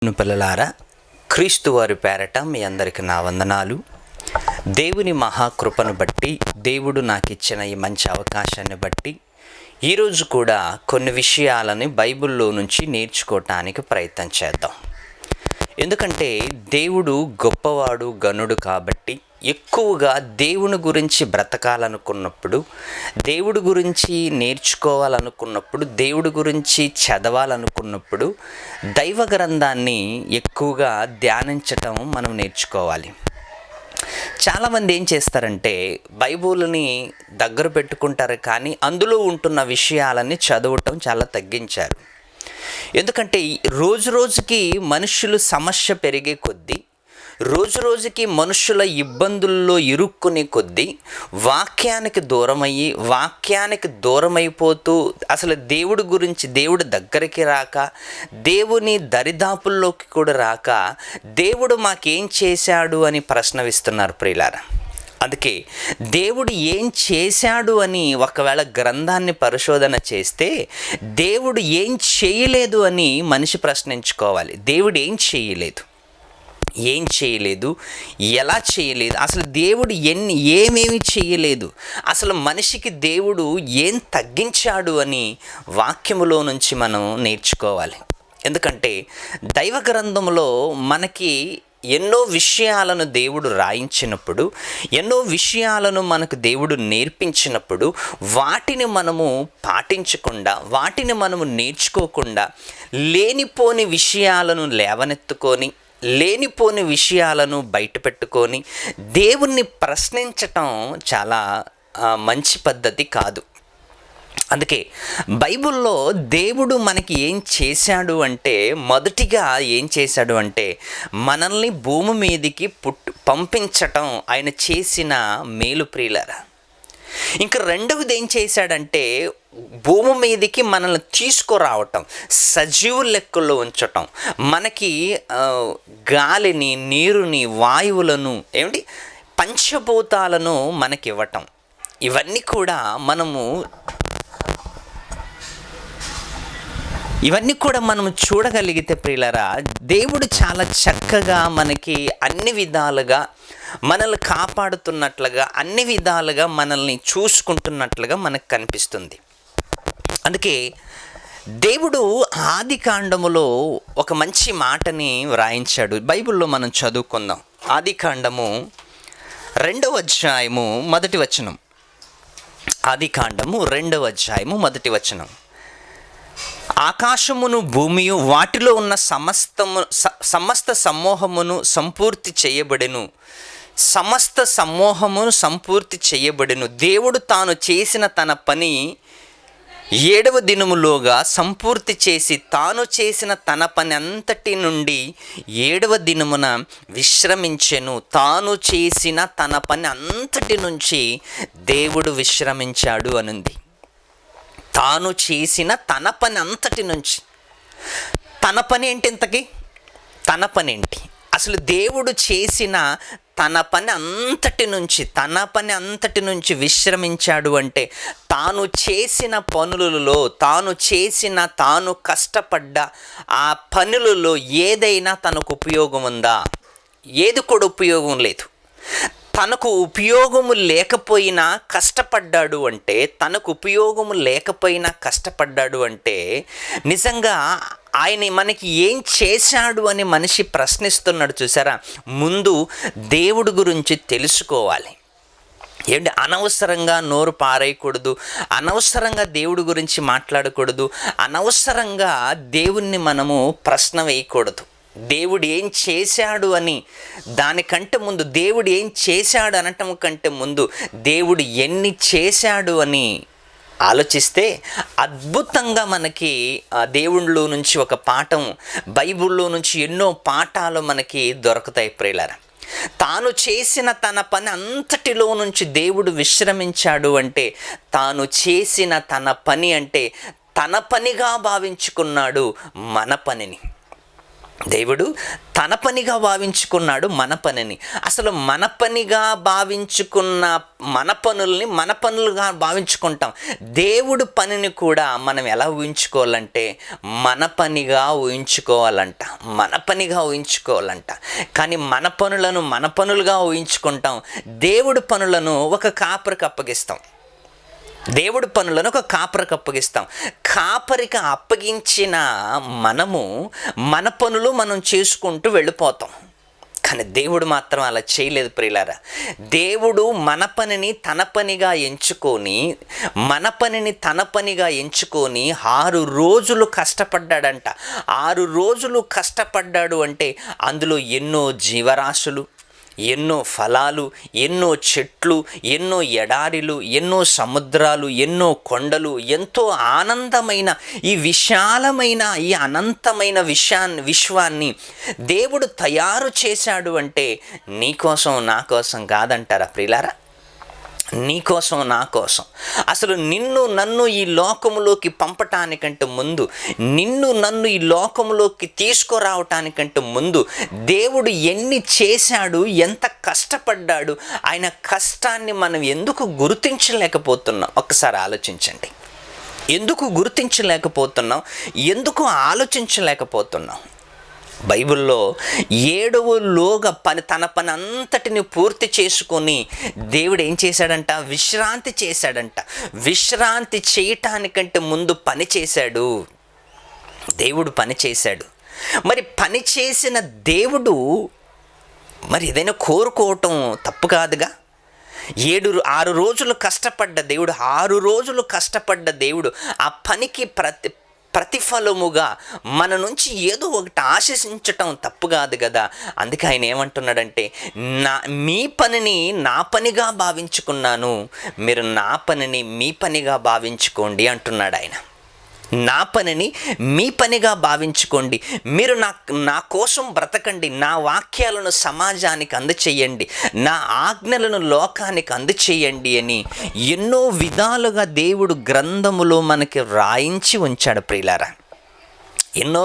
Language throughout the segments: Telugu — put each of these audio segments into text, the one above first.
పిల్లలారా, క్రీస్తు వారి పేరట మీ అందరికి నా వందనాలు. దేవుని మహాకృపను బట్టి, దేవుడు నాకు ఇచ్చిన ఈ మంచి అవకాశాన్ని బట్టి ఈరోజు కూడా కొన్ని విషయాలని బైబిల్లో నుంచి నేర్చుకోవటానికి ప్రయత్నం చేద్దాం. ఎందుకంటే దేవుడు గొప్పవాడు, గనుడు కాబట్టి ఎక్కువగా దేవుని గురించి బ్రతకాలనుకున్నప్పుడు, దేవుడి గురించి నేర్చుకోవాలనుకున్నప్పుడు, దేవుడి గురించి చదవాలనుకున్నప్పుడు దైవ గ్రంథాన్ని ఎక్కువగా ధ్యానించటం మనం నేర్చుకోవాలి. చాలామంది ఏం చేస్తారంటే బైబిల్ని దగ్గర పెట్టుకుంటారు, కానీ అందులో ఉంటున్న విషయాలని చదవటం చాలా తగ్గించారు. ఎందుకంటే రోజు రోజుకి మనుషులు సమస్య పెరిగే కొద్దీ, రోజు రోజుకి మనుషుల ఇబ్బందుల్లో ఇరుక్కునే కొద్దీ వాక్యానికి దూరమైపోతూ అసలు దేవుడి గురించి, దేవుడి దగ్గరికి రాక, దేవుని దరిదాపుల్లోకి కూడా రాక, దేవుడు మాకేం చేశాడు అని ప్రశ్నవిస్తున్నారు ప్రియులారా. అందుకే దేవుడు ఏం చేశాడు అని ఒకవేళ గ్రంథాన్ని పరిశోధన చేస్తే దేవుడు ఏం చేయలేదు అని మనిషి ప్రశ్నించుకోవాలి. దేవుడు ఏం చేయలేదు, ఎలా చేయలేదు, అసలు దేవుడు ఏమేమి చేయలేదు, అసలు మనిషికి దేవుడు ఏం తగ్గించాడు అని వాక్యములో నుంచి మనం నేర్చుకోవాలి. ఎందుకంటే దైవ గ్రంథంలో మనకి ఎన్నో విషయాలను దేవుడు రాయించినప్పుడు, ఎన్నో విషయాలను మనకు దేవుడు నేర్పించినప్పుడు వాటిని మనము పాటించకుండా, వాటిని మనము నేర్చుకోకుండా లేనిపోని విషయాలను లేవనెత్తుకొని, లేనిపోని విషయాలను బయటపెట్టుకొని దేవుణ్ణి ప్రశ్నించటం చాలా మంచి పద్ధతి కాదు. అందుకే బైబిల్లో దేవుడు మనకి ఏం చేశాడు అంటే, మొదటిగా ఏం చేశాడు అంటే మనల్ని భూమి మీదికి పంపించటం ఆయన చేసిన మేలు ప్రియులారా. ఇంకా రెండవది ఏం చేశాడంటే భూమి మీదికి మనల్ని తీసుకురావటం, సజీవ లెక్కల్లో ఉంచటం, మనకి గాలిని, నీరుని, వాయువులను, పంచభూతాలను మనకివ్వటం. ఇవన్నీ కూడా మనము చూడగలిగితే ప్రియులారా, దేవుడు చాలా చక్కగా మనకి అన్ని విధాలుగా మనల్ని కాపాడుతున్నట్లుగా, అన్ని విధాలుగా మనల్ని చూసుకుంటున్నట్లుగా మనకు కనిపిస్తుంది. అందుకే దేవుడు ఆది కాండములో ఒక మంచి మాటని వ్రాయించాడు. బైబిల్లో మనం చదువుకుందాం. ఆది కాండము 2వ అధ్యాయము 1వ వచనం. ఆది కాండము 2వ అధ్యాయము 1వ వచనం. ఆకాశమును భూమియు వాటిలో ఉన్న సమస్త సమూహమును సంపూర్తి చేయబడెను. దేవుడు తాను చేసిన తన పని 7వ దినములోగా సంపూర్తి చేసి, తాను చేసిన తన పని అంతటి నుండి 7వ దినమున విశ్రమించెను. తాను చేసిన తన పని అంతటి నుంచి దేవుడు విశ్రమించాడు అనుంది. తాను చేసిన తన పని అంతటి నుంచి. తన పని ఏంటి? ఇంతకీ తన పని ఏంటి? అసలు దేవుడు చేసిన తన పని అంతటి నుంచి విశ్రమించాడు అంటే, తాను చేసిన పనులలో, తాను కష్టపడ్డ ఆ పనులలో ఏదైనా తనకు ఉపయోగం ఉందా? ఏది కూడా ఉపయోగం లేదు. తనకు ఉపయోగము లేకపోయినా కష్టపడ్డాడు అంటే, నిజంగా ఆయన మనకి ఏం చేశాడు అని మనిషి ప్రశ్నిస్తున్నాడు చూసారా. ముందు దేవుడి గురించి తెలుసుకోవాలి. అనవసరంగా నోరు పారేయకూడదు, అనవసరంగా దేవుడి గురించి మాట్లాడకూడదు, అనవసరంగా దేవుణ్ణి మనము ప్రశ్న వేయకూడదు. దేవుడు ఏం చేశాడు అని దానికంటే ముందు, దేవుడు ఏం చేశాడు అనటం కంటే ముందు దేవుడు ఎన్ని చేశాడు అని ఆలోచిస్తే అద్భుతంగా మనకి దేవుళ్ళలో నుంచి ఒక పాఠం, బైబిల్లో నుంచి ఎన్నో పాఠాలు మనకి దొరుకుతాయి ప్రియులారా. తాను చేసిన తన పని అంతటిలో నుంచి దేవుడు విశ్రమించాడు అంటే, తాను చేసిన తన పని అంటే తన పనిగా భావించుకున్నాడు మన పనిని. దేవుడు తన పనిగా భావించుకున్నాడు మన పనిని. అసలు మన పనిగా భావించుకున్న మన పనుల్ని మన పనులుగా భావించుకుంటాం. దేవుడు పనిని కూడా మనం ఎలా ఊహించుకోవాలంటే మన పనిగా ఊహించుకోవాలంట, మన పనిగా ఊహించుకోవాలంట. కానీ మన పనులను మన పనులుగా ఊహించుకుంటాం, దేవుడి పనులను ఒక కాపరికి అప్పగిస్తాం. దేవుడి పనులను ఒక కాపరికి అప్పగిస్తాం. కాపరికి అప్పగించిన మనము మన పనులు మనం చేసుకుంటూ వెళ్ళిపోతాం. కానీ దేవుడు మాత్రం అలా చేయలేదు ప్రియులారా. దేవుడు మన పనిని తన పనిగా ఎంచుకొని 6 రోజులు కష్టపడ్డాడంట. 6 రోజులు కష్టపడ్డాడు అంటే అందులో ఎన్నో జీవరాశులు, ఎన్నో ఫలాలు, ఎన్నో చెట్లు, ఎన్నో ఎడారిలు, ఎన్నో సముద్రాలు, ఎన్నో కొండలు, ఎంతో ఆనందమైన ఈ విశాలమైన ఈ అనంతమైన విశ్వాన్ని దేవుడు తయారు చేశాడు అంటే నీకోసం నా కోసం కాదంటారా ప్రియులారా? నీకోసం నా కోసం. అసలు నిన్ను నన్ను ఈ లోకములోకి పంపటానికంటే ముందు, నిన్ను నన్ను ఈ లోకములోకి తీసుకురావటానికంటే ముందు దేవుడు ఎన్ని చేశాడు, ఎంత కష్టపడ్డాడు, ఆయన కష్టాన్ని మనం ఎందుకు గుర్తించలేకపోతున్నాం? ఒక్కసారి ఆలోచించండి. ఎందుకు గుర్తించలేకపోతున్నాం? ఎందుకు ఆలోచించలేకపోతున్నాం? బైబిల్లో 7వలోగా తన పని అంతటిని పూర్తి చేసుకొని దేవుడు ఏం చేశాడంట? విశ్రాంతి చేశాడంట. విశ్రాంతి చేయటానికంటే ముందు పని చేశాడు. దేవుడు పని చేశాడు. మరి పని చేసిన దేవుడు మరి ఏదైనా కోరుకోవటం తప్పు కాదుగా. 6 రోజులు కష్టపడ్డ దేవుడు, 6 రోజులు కష్టపడ్డ దేవుడు ఆ పనికి ప్రతిఫలముగా మన నుంచి ఏదో ఒకటి ఆశించటం తప్పు కాదు కదా. అందుకే ఆయన ఏమంటున్నాడంటే, మీ పనిని నా పనిగా భావించుకున్నాను, మీరు నా పనిని మీ పనిగా భావించుకోండి అంటున్నాడు ఆయన. నా పనిని మీ పనిగా భావించుకోండి, మీరు నా కోసం బ్రతకండి, నా వాక్యాలను సమాజానికి అందచేయండి, నా ఆజ్ఞలను లోకానికి అందచేయండి అని ఎన్నో విధాలుగా దేవుడు గ్రంథములో మనకి రాయించి ఉంచాడు ప్రియులారా. ఎన్నో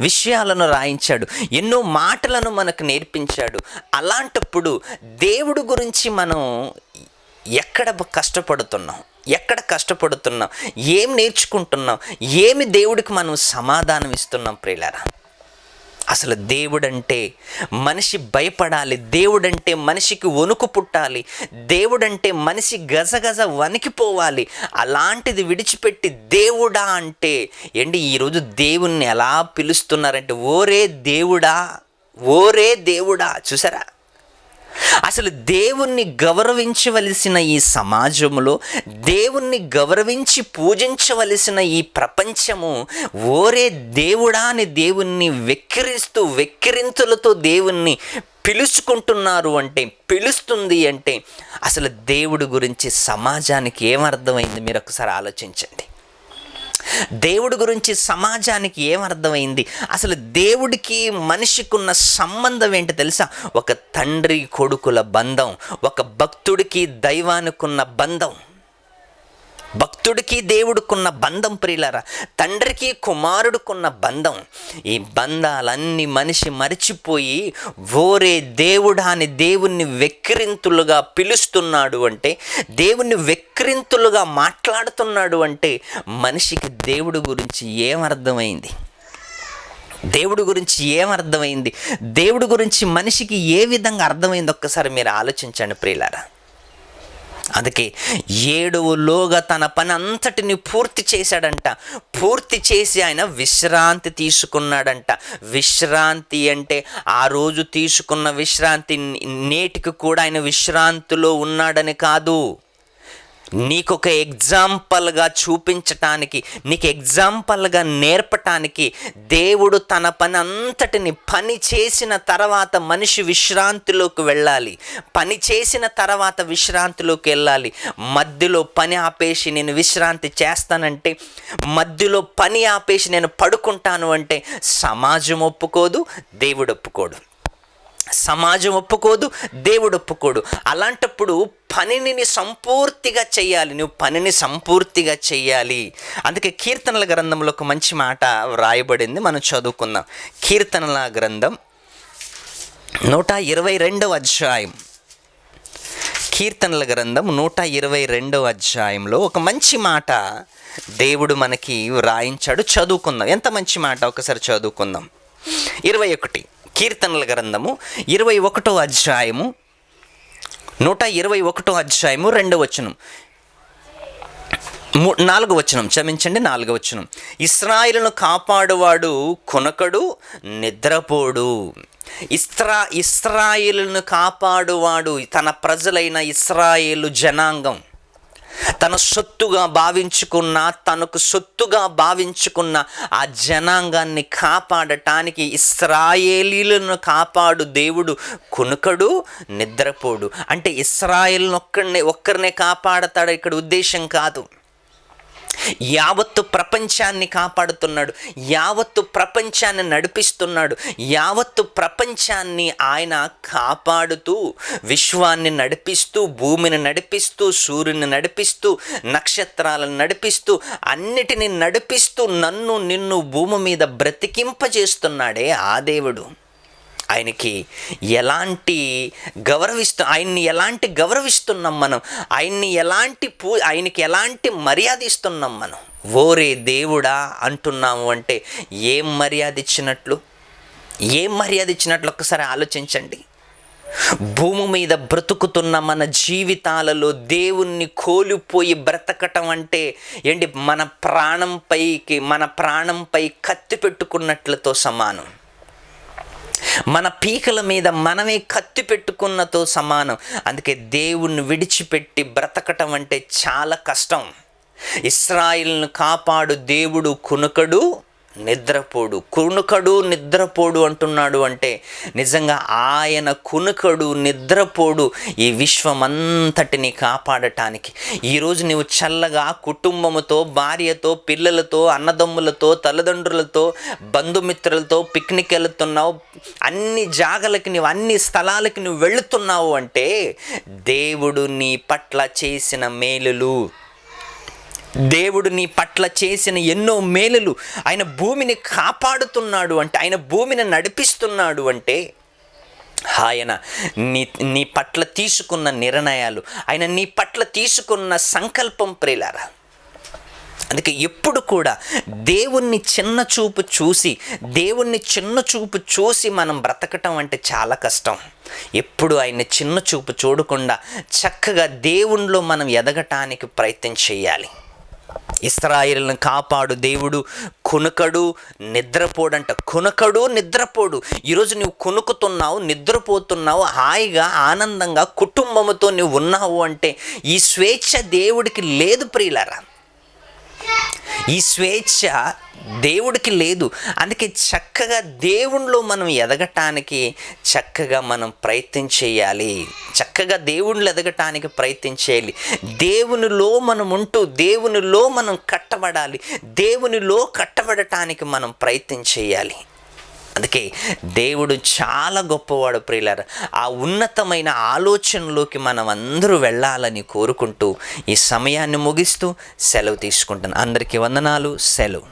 విషయాలను రాయించాడు, ఎన్నో మాటలను మనకు నేర్పించాడు. అలాంటప్పుడు దేవుడి గురించి మనం ఎక్కడ కష్టపడుతున్నాం, ఏం నేర్చుకుంటున్నాం, ఏమి దేవుడికి మనం సమాధానం ఇస్తున్నాం ప్రియులారా? అసలు దేవుడంటే మనిషి భయపడాలి, దేవుడంటే మనిషికి వణుకు పుట్టాలి, దేవుడంటే మనిషి గజగజ వణికిపోవాలి. అలాంటిది విడిచిపెట్టి దేవుడా అంటే ఈరోజు దేవుణ్ణి ఎలా పిలుస్తున్నారంటే ఓరే దేవుడా. చూసారా? అసలు దేవుణ్ణి గౌరవించవలసిన ఈ సమాజంలో, దేవుణ్ణి గౌరవించి పూజించవలసిన ఈ ప్రపంచము ఓరే దేవుడా అని దేవుణ్ణి వెక్కిరింతులతో దేవుణ్ణి పిలుస్తుంది అంటే అసలు దేవుడి గురించి సమాజానికి ఏమర్థమైంది? మీరు ఒకసారి ఆలోచించండి. దేవుడి గురించి సమాజానికి ఏమర్థమైంది? అసలు దేవుడికి మనిషికి ఉన్న సంబంధం ఏంటి తెలుసా? ఒక తండ్రి కొడుకుల బంధం, ఒక భక్తుడికి దైవానికి ఉన్న బంధం, భక్తుడికి దేవుడికున్న బంధం ప్రియులారా, తండ్రికి కుమారుడికున్న బంధం. ఈ బంధాలన్నీ మనిషి మరిచిపోయి ఓరే దేవుడా అని దేవుణ్ణి వెక్కిరింతులుగా పిలుస్తున్నాడు అంటే, దేవుణ్ణి వెక్కిరింతులుగా మాట్లాడుతున్నాడు అంటే మనిషికి దేవుడి గురించి ఏమర్థమైంది? దేవుడి గురించి మనిషికి ఏ విధంగా అర్థమైంది? ఒక్కసారి మీరు ఆలోచించండి ప్రియులారా. అందుకే 7వలోగా తన పని అంతటిని పూర్తి చేశాడంట. పూర్తి చేసి ఆయన విశ్రాంతి తీసుకున్నాడంట. విశ్రాంతి అంటే ఆ రోజు తీసుకున్న విశ్రాంతి నేటికి కూడా ఆయన విశ్రాంతిలో ఉన్నాడని కాదు, నీకొక ఎగ్జాంపుల్గా చూపించటానికి, నీకు ఎగ్జాంపుల్గా నేర్పటానికి దేవుడు తన పని అంతటిని పని చేసిన తర్వాత మనిషి విశ్రాంతిలోకి వెళ్ళాలి. పని చేసిన తర్వాత విశ్రాంతిలోకి వెళ్ళాలి. మధ్యలో పని ఆపేసి నేను విశ్రాంతి చేస్తానంటే, మధ్యలో పని ఆపేసి నేను పడుకుంటాను అంటే సమాజం ఒప్పుకోదు, దేవుడు ఒప్పుకోడు. సమాజం ఒప్పుకోదు, దేవుడు ఒప్పుకోడు. అలాంటప్పుడు పనిని సంపూర్తిగా చేయాలి, నువ్వు పనిని సంపూర్తిగా చేయాలి. అందుకే కీర్తనల గ్రంథంలో ఒక మంచి మాట వ్రాయబడింది, మనం చదువుకుందాం. కీర్తనల గ్రంథం 122వ అధ్యాయం. కీర్తనల గ్రంథం 122వ అధ్యాయంలో ఒక మంచి మాట దేవుడు మనకి వ్రాయించాడు. చదువుకుందాం. ఎంత మంచి మాట, ఒకసారి చదువుకుందాం. 21 కీర్తనల గ్రంథము 21వ అధ్యాయము 121వ అధ్యాయము 2వ వచనం, 4వ వచనం, క్షమించండి, 4వ వచనం. ఇశ్రాయేలును కాపాడువాడు కొనకడు నిద్రపోడు. ఇశ్రాయేలును కాపాడువాడు, తన ప్రజలైన ఇశ్రాయేలు జనాంగం తన సొత్తుగా భావించుకున్న, తనకు సొత్తుగా భావించుకున్న ఆ జనాంగాన్ని కాపాడటానికి ఇశ్రాయేలీలను కాపాడు దేవుడు కొనుకడు నిద్రపోడు. అంటే ఇశ్రాయేలును ఒక్కరినే కాపాడతాడు ఇక్కడ ఉద్దేశం కాదు. యావత్తు ప్రపంచాన్ని కాపాడుతున్నాడు, యావత్తు ప్రపంచాన్ని నడిపిస్తున్నాడు, యావత్తు ప్రపంచాన్ని ఆయన కాపాడుతూ, విశ్వాన్ని నడిపిస్తూ, భూమిని నడిపిస్తూ, సూర్యుని నడిపిస్తూ, నక్షత్రాలను నడిపిస్తూ, అన్నిటినీ నడిపిస్తూ నన్ను నిన్ను భూమి మీద బ్రతికింపజేస్తున్నాడే ఆ దేవుడు. ఆయనకి ఆయన్ని ఎలాంటి గౌరవిస్తున్నాం మనం, ఆయనకి ఎలాంటి మర్యాద ఇస్తున్నాం మనం. ఓరే దేవుడా అంటున్నాము అంటే ఏం మర్యాద ఇచ్చినట్లు ఒక్కసారి ఆలోచించండి. భూమి మీద బ్రతుకుతున్న మన జీవితాలలో దేవుణ్ణి కోల్పోయి బ్రతకటం అంటే ఏంటి? మన ప్రాణంపై కత్తి పెట్టుకున్నట్లతో సమానం. మన పీకల మీద మనమే కత్తి పెట్టుకున్నతో సమానం. అందుకే దేవుణ్ణి విడిచిపెట్టి బ్రతకటం అంటే చాలా కష్టం. ఇశ్రాయేలును కాపాడు దేవుడు కునుకడు నిద్రపోడు అంటున్నాడు. అంటే నిజంగా ఆయన కునుకడు నిద్రపోడు ఈ విశ్వమంతటిని కాపాడటానికి. ఈరోజు నీవు చల్లగా కుటుంబముతో, భార్యతో, పిల్లలతో, అన్నదమ్ములతో, తల్లిదండ్రులతో, బంధుమిత్రులతో పిక్నిక్ వెళుతున్నావు, అన్ని జాగలకి నువ్వు, అన్ని స్థలాలకి నువ్వు వెళుతున్నావు అంటే దేవుడు నీ పట్ల చేసిన మేలులు, దేవుడు నీ పట్ల చేసిన ఎన్నో మేలులు, ఆయన భూమిని కాపాడుతున్నాడు అంటే, ఆయన భూమిని నడిపిస్తున్నాడు అంటే, ఆయన నీ పట్ల తీసుకున్న నిర్ణయాలు, ఆయన నీ పట్ల తీసుకున్న సంకల్పం ప్రియులారా. అందుకే ఎప్పుడు కూడా దేవుణ్ణి చిన్న చూపు చూసి మనం బ్రతకటం అంటే చాలా కష్టం. ఎప్పుడు ఆయన్ని చిన్న చూపు చూడకుండా చక్కగా దేవునిలో మనం ఎదగటానికి ప్రయత్నం చేయాలి. ఇశ్రాయేలును కాపాడు దేవుడు కునుకడు నిద్రపోడు. ఈరోజు నువ్వు కునుకుతున్నావు, నిద్రపోతున్నావు, హాయిగా ఆనందంగా కుటుంబముతో నువ్వు ఉన్నావు అంటే ఈ స్వేచ్ఛ దేవుడికి లేదు ప్రియులారా. ఈ స్వేచ్ఛ దేవుడికి లేదు. అందుకే చక్కగా దేవునిలో మనం ఎదగటానికి చక్కగా మనం ప్రయత్నం చేయాలి. దేవునిలో మనం ఉంటూ దేవునిలో మనం కట్టబడాలి. దేవునిలో కట్టబడటానికి మనం ప్రయత్నం చేయాలి. అందుకే దేవుడు చాలా గొప్పవాడు ప్రియులారా. ఆ ఉన్నతమైన ఆలోచనలోకి మనం అందరూ వెళ్ళాలని కోరుకుంటూ ఈ సమయాన్ని ముగిస్తూ సెలవు తీసుకుంటాను. అందరికీ వందనాలు. సెలవు.